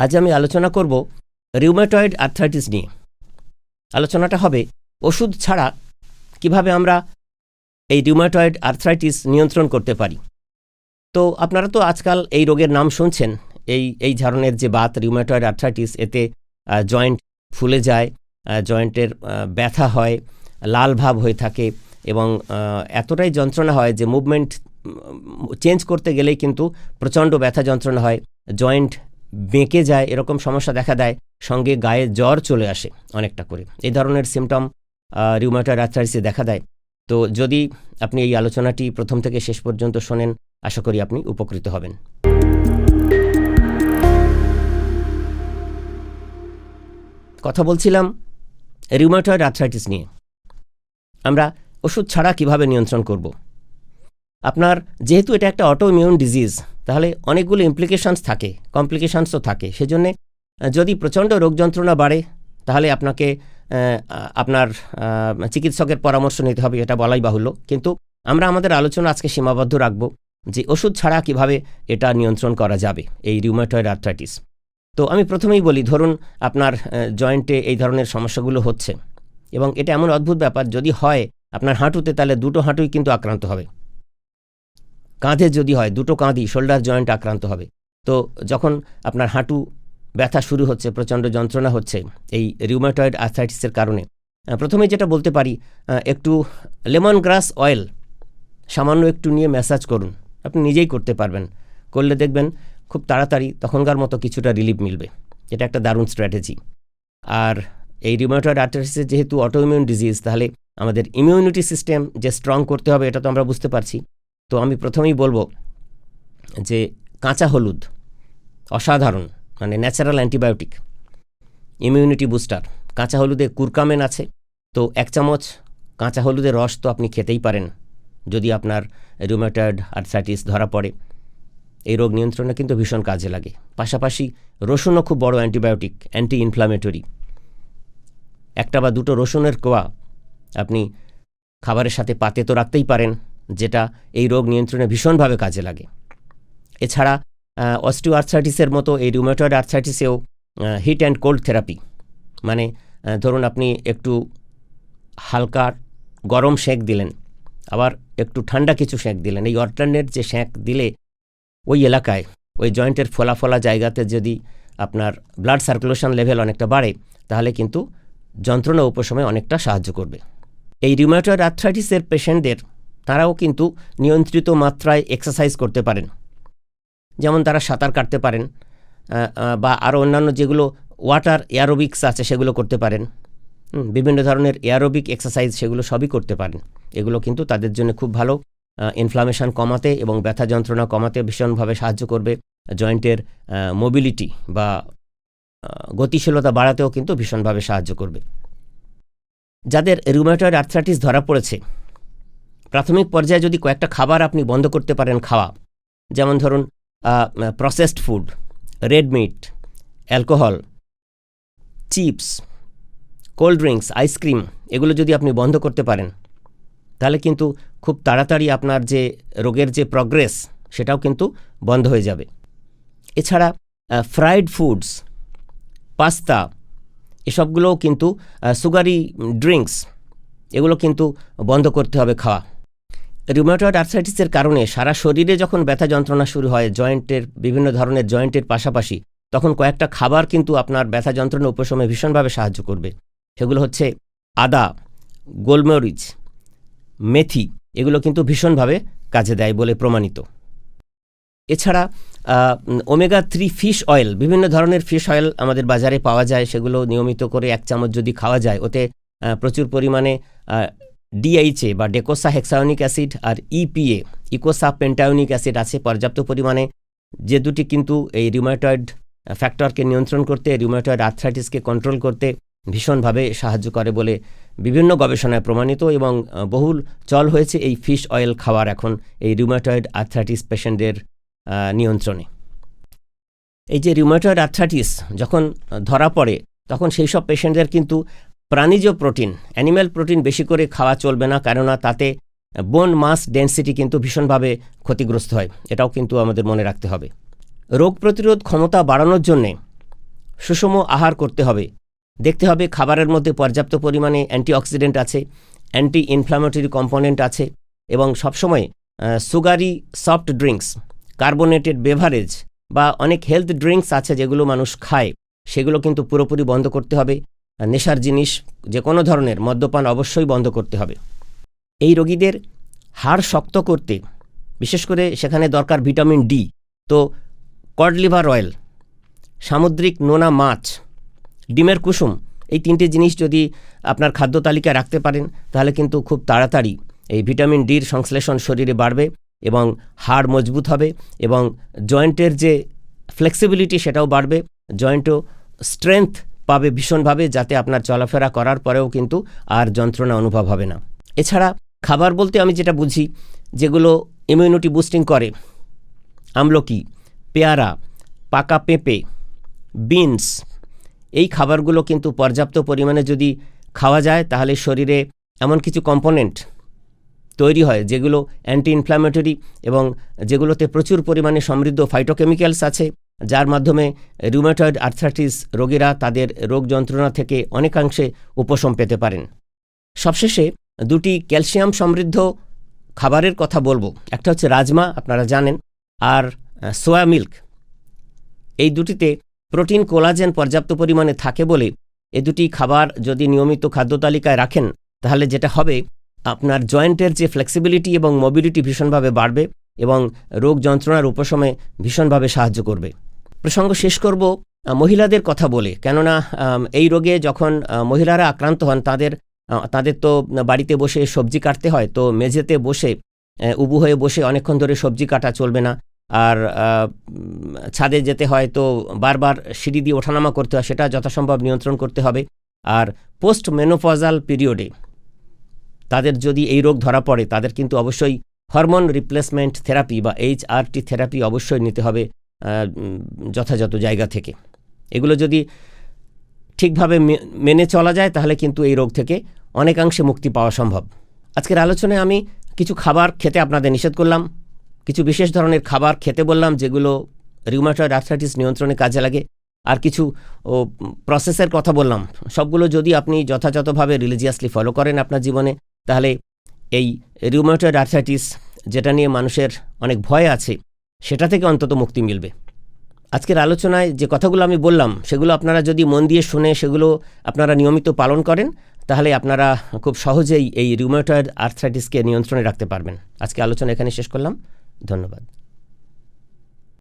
আজ আমি আলোচনা করব রিউমেটয়েড আর্থ্রাইটিস নিয়ে। আলোচনাটা হবে ওষুধ ছাড়া কিভাবে আমরা এই রিউমেটয়েড আর্থ্রাইটিস নিয়ন্ত্রণ করতে পারি। তো আপনারা তো আজকাল এই রোগের নাম শুনছেন। এই ধরনের যে বাত রিউমেটয়েড আর্থ্রাইটিস, এতে জয়েন্ট ফুলে যায়, জয়েন্টের ব্যথা হয়, লাল ভাব হয়ে থাকে এবং এতটাই যন্ত্রণা হয় যে মুভমেন্ট চেঞ্জ করতে গেলেই কিন্তু প্রচণ্ড ব্যথা যন্ত্রণা হয়, জয়েন্ট বেঁকে যায়, এরকম সমস্যা দেখা দেয়, সঙ্গে গায়ে জ্বর চলে আসে অনেকটা করে। এই ধরনের সিমটম রিউমেটয়েড আর্থ্রাইটিসে দেখা দেয়। তো যদি আপনি এই আলোচনাটি প্রথম থেকে শেষ পর্যন্ত শোনেন, আশা করি আপনি উপকৃত হবেন। কথা বলছিলাম রিউমেটয়েড আর্থ্রাইটিস নিয়ে। আমরা ওষুধ ছাড়া কিভাবে নিয়ন্ত্রণ করব। আপনার যেহেতু এটা একটা অটো ইমিউন ডিজিজ, তাহলে অনেকগুলো ইমপ্লিকেশানস থাকে, কমপ্লিকেশানসও থাকে। সেজন্যে যদি প্রচণ্ড রোগ যন্ত্রণা বাড়ে, তাহলে আপনাকে আপনার চিকিৎসকের পরামর্শ নিতে হবে, এটা বলাই বাহুল্য। কিন্তু আমরা আমাদের আলোচনা আজকে সীমাবদ্ধ রাখব যে ওষুধ ছাড়া কিভাবে এটা নিয়ন্ত্রণ করা যাবে, এই রিউমেটয়েড আর্থ্রাইটিস। তো আমি প্রথমেই বলি, ধরুন আপনার জয়েন্টে এই ধরনের সমস্যাগুলো হচ্ছে এবং এটা এমন অদ্ভুত ব্যাপার, যদি হয় আপনার হাঁটুতে, তাহলে দুটো হাঁটুই কিন্তু আক্রান্ত হবে। কাঁধে যদি হয়, দুটো কাঁধই, শোল্ডার জয়েন্ট আক্রান্ত হবে। তো যখন আপনার হাঁটু ব্যথা শুরু হচ্ছে, প্রচণ্ড যন্ত্রণা হচ্ছে এই রিউমেটয়েড আর্থ্রাইটিসের কারণে, প্রথমে যেটা বলতে পারি, একটু লেমন গ্রাস অয়েল সামান্য একটু নিয়ে ম্যাসাজ করুন। আপনি নিজেই করতে পারবেন, করলে দেখবেন খুব তাড়াতাড়ি তখনকার মতো কিছুটা রিলিফ মিলবে। এটা একটা দারুণ স্ট্র্যাটেজি। আর এই রিউমেটয়েড আর্থ্রাইটিসের যেহেতু অটোইমিউন ডিজিজ, তাহলে আমাদের ইমিউনিটি সিস্টেম যে স্ট্রং করতে হবে, এটা তো আমরা বুঝতে পারছি। তো আমি প্রথমেই বলবো যে কাঁচা হলুদ অসাধারণ, মানে ন্যাচারাল অ্যান্টিবায়োটিক, ইমিউনিটি বুস্টার। কাঁচা হলুদে কুরকামেন আছে, তো 1 চামচ কাঁচা হলুদের রস তো আপনি খেতেই পারেন যদি আপনার রিউমেটয়েড আর্থ্রাইটিস ধরা পড়ে। এই রোগ নিয়ন্ত্রণে কিন্তু ভীষণ কাজে লাগে। পাশাপাশি রসুনও খুব বড় অ্যান্টিবায়োটিক, অ্যান্টি ইনফ্লামেটরি। 1 বা 2 রসুনের কোয়া আপনি খাবারের সাথে পাতে তো রাখতেই পারেন, যেটা এই রোগ নিয়ন্ত্রণে ভীষণভাবে কাজে লাগে। এছাড়া অস্টিও আর্থ্রাইটিসের মতো এই রিউমেটয়েড আর্থ্রাইটিসেও হিট অ্যান্ড কোল্ড থেরাপি, মানে ধরুন আপনি একটু হালকা গরম সেঁক দিলেন, আবার একটু ঠান্ডা কিছু সেঁক দিলেন। এই অল্টারনেট যে সেঁক দিলে ওই এলাকায়, ওই জয়েন্টের ফোলা ফোলা জায়গাতে যদি আপনার ব্লাড সার্কুলেশন লেভেল অনেকটা বাড়ে, তাহলে কিন্তু যন্ত্রণা উপশমে অনেকটা সাহায্য করবে। এই রিউমেটয়েড আর্থ্রাইটিসের পেশেন্টদের, তারাও কিন্তু নিয়ন্ত্রিত মাত্রায় এক্সারসাইজ করতে পারেন। যেমন তারা সাঁতার কাটতে পারেন, বা আরও অন্যান্য যেগুলো ওয়াটার এয়ারোবিক্স আছে সেগুলো করতে পারেন। বিভিন্ন ধরনের এয়ারোবিক এক্সারসাইজ, সেগুলো সবই করতে পারেন। এগুলো কিন্তু তাদের জন্য খুব ভালো, ইনফ্লামেশন কমাতে এবং ব্যথা যন্ত্রণা কমাতে ভীষণভাবে সাহায্য করবে। জয়েন্টের মোবিলিটি বা গতিশীলতা বাড়াতেও কিন্তু ভীষণভাবে সাহায্য করবে। যাদের রিউমেটয়েড আর্থ্রাইটিস ধরা পড়েছে, প্রাথমিক পর্যায়ে যদি কয়েকটা খাবার আপনি বন্ধ করতে পারেন খাওয়া, যেমন ধরুন processed food, red meat, alcohol, chips, cold drinks, ice cream, এগুলো যদি আপনি বন্ধ করতে পারেন, তাহলে কিন্তু খুব তাড়াতাড়ি আপনার যে রোগের যে প্রগ্রেস, সেটাও কিন্তু বন্ধ হয়ে যাবে। এছাড়া ফ্রাইড ফুডস, পাস্তা, এসবগুলোও কিন্তু, সুগারি ড্রিঙ্কস, এগুলো কিন্তু বন্ধ করতে হবে খাওয়া। রিউমেটয়েড আর্থ্রাইটিসের কারণে সারা শরীরে যখন ব্যথা যন্ত্রণা শুরু হয়, জয়েন্টের বিভিন্ন ধরনের জয়েন্টের পাশাপাশি, তখন কয়েকটা খাবার কিন্তু আপনার ব্যথা যন্ত্রণা উপশমে ভীষণভাবে সাহায্য করবে। সেগুলো হচ্ছে আদা, গোলমরিচ, মেথি, এগুলো কিন্তু ভীষণভাবে কাজে দেয় বলে প্রমাণিত। এছাড়া ওমেগা 3 ফিশ অয়েল, বিভিন্ন ধরনের ফিশ অয়েল আমাদের বাজারে পাওয়া যায়, সেগুলো নিয়মিত করে 1 চামচ যদি খাওয়া যায়, ওতে প্রচুর পরিমাণে ডিএইচএ বা ডেকোসা হেক্সায়নিক অ্যাসিড আর ইপিএ, ইকোসা পেন্টায়নিক অ্যাসিড আছে পর্যাপ্ত পরিমাণে, যে দুটি কিন্তু এই রিউমেটয়েড ফ্যাক্টরকে নিয়ন্ত্রণ করতে, রিউমেটয়েড আর্থ্রাইটিসকে কন্ট্রোল করতে ভীষণভাবে সাহায্য করে বলে বিভিন্ন গবেষণায় প্রমাণিত এবং বহুল চল হয়েছে এই ফিশ অয়েল খাওয়ার এখন এই রিউমেটয়েড আর্থ্রাইটিস পেশেন্টদের নিয়ন্ত্রণে। এই যে রিউমেটয়েড আর্থ্রাইটিস যখন ধরা পড়ে, তখন সেই সব পেশেন্টদের কিন্তু প্রাণীজ প্রোটিন, অ্যানিম্যাল প্রোটিন বেশি করে খাওয়া চলবে না, কেননা তাতে বোন মাস ডেন্সিটি কিন্তু ভীষণভাবে ক্ষতিগ্রস্ত হয়। এটাও কিন্তু আমাদের মনে রাখতে হবে। রোগ প্রতিরোধ ক্ষমতা বাড়ানোর জন্যে সুষম আহার করতে হবে। দেখতে হবে খাবারের মধ্যে পর্যাপ্ত পরিমাণে অ্যান্টিঅক্সিডেন্ট আছে, অ্যান্টি ইনফ্ল্যামেটরি কম্পোনেন্ট আছে এবং সবসময় sugary soft drinks, carbonated beverage বা অনেক হেলথ ড্রিঙ্কস আছে যেগুলো মানুষ খায়, সেগুলো কিন্তু পুরোপুরি বন্ধ করতে হবে। নেশার জিনিস যে কোনো ধরনের মদ্যপান অবশ্যই বন্ধ করতে হবে। এই রোগীদের হাড় শক্ত করতে বিশেষ করে সেখানে দরকার ভিটামিন ডি। তো কড লিভার অয়েল, সামুদ্রিক নোনা মাছ, ডিমের কুসুম, এই 3টে জিনিস যদি আপনার খাদ্য তালিকায় রাখতে পারেন তাহলে কিন্তু খুব তাড়াতাড়ি এই ভিটামিন ডির সংশ্লেষণ শরীরে বাড়বে এবং হাড় মজবুত হবে এবং জয়েন্টের যে ফ্লেক্সিবিলিটি সেটাও বাড়বে, জয়েন্টও স্ট্রেংথ পাবে ভীষণভাবে, যাতে আপনার চলাফেরা করার পরেও কিন্তু আর যন্ত্রণা অনুভব হবে না। এছাড়া খাবার বলতে আমি যেটা বুঝি যেগুলো ইমিউনিটি বুস্টিং করে, আমলকি, পেয়ারা, পাকা পেঁপে, বিনস, এই খাবারগুলো কিন্তু পর্যাপ্ত পরিমাণে যদি খাওয়া যায় তাহলে শরীরে এমন কিছু কম্পোনেন্ট তৈরি হয় যেগুলো অ্যান্টি ইনফ্ল্যামেটরি এবং যেগুলোতে প্রচুর পরিমাণে সমৃদ্ধ ফাইটোকেমিক্যালস আছে, যার মাধ্যমে রিউমেটয়েড আর্থ্রাইটিস রোগীরা তাদের রোগ যন্ত্রণা থেকে অনেকাংশে উপশম পেতে পারেন। সবশেষে 2টি ক্যালসিয়াম সমৃদ্ধ খাবারের কথা বলবো। একটা হচ্ছে রাজমা, আপনারা জানেন, আর সোয়া মিল্ক। এই দুটিতে প্রোটিন, কোলাজেন পর্যাপ্ত পরিমাণে থাকে বলে এই দুটি খাবার যদি নিয়মিত খাদ্য তালিকায় রাখেন তাহলে যেটা হবে, আপনার জয়েন্টের যে ফ্লেক্সিবিলিটি এবং মোবিলিটি ভীষণভাবে বাড়বে এবং রোগ যন্ত্রণার উপশমে ভীষণভাবে সাহায্য করবে। প্রসঙ্গ শেষ করব মহিলাদের কথা বলে, কেননা এই রোগে যখন মহিলারা আক্রান্ত হন তাদের তো বাড়িতে বসে সবজি কাটতে হয়, তো মেঝেতে বসে উবু হয়ে বসে অনেকক্ষণ ধরে সবজি কাটা চলবে না, আর ছাদে যেতে হয় তো বারবার সিঁড়ি দিয়ে ওঠানামা করতে হয়, সেটা যথাসম্ভব নিয়ন্ত্রণ করতে হবে। আর পোস্ট মেনোপজাল পিরিয়ডে তাদের যদি এই রোগ ধরা পড়ে তাদের কিন্তু অবশ্যই হরমোন রিপ্লেসমেন্ট থেরাপি বা HRT থেরাপি অবশ্যই নিতে হবে যথাযথ জায়গা থেকে। এগুলো যদি ঠিকভাবে মেনে চলা যায় তাহলে কিন্তু এই রোগ থেকে অনেকাংশে মুক্তি পাওয়া সম্ভব। আজকের আলোচনায় আমি কিছু খাবার খেতে আপনাদের নিষেধ করলাম, কিছু বিশেষ ধরনের খাবার খেতে বললাম যেগুলো রিউমেটয়েড আর্থ্রাইটিস নিয়ন্ত্রণে কাজে লাগে, আর কিছু প্রসেসের কথা বললাম। সবগুলো যদি আপনি যথাযথভাবে রিলিজিয়াসলি ফলো করেন আপনার জীবনে, তাহলে এই রিউমেটয়েড আর্থ্রাইটিস যেটা নিয়ে মানুষের অনেক ভয় আছে সেটা থেকে অন্তত মুক্তি মিলবে। আজকের আলোচনায় যে কথাগুলো আমি বললাম সেগুলো আপনারা যদি মন দিয়ে শুনে সেগুলো আপনারা নিয়মিত পালন করেন তাহলে আপনারা খুব সহজেই এই রিউমেটয়েড আর্থ্রাইটিসকে নিয়ন্ত্রণে রাখতে পারবেন। আজকে আলোচনা এখানে শেষ করলাম। ধন্যবাদ।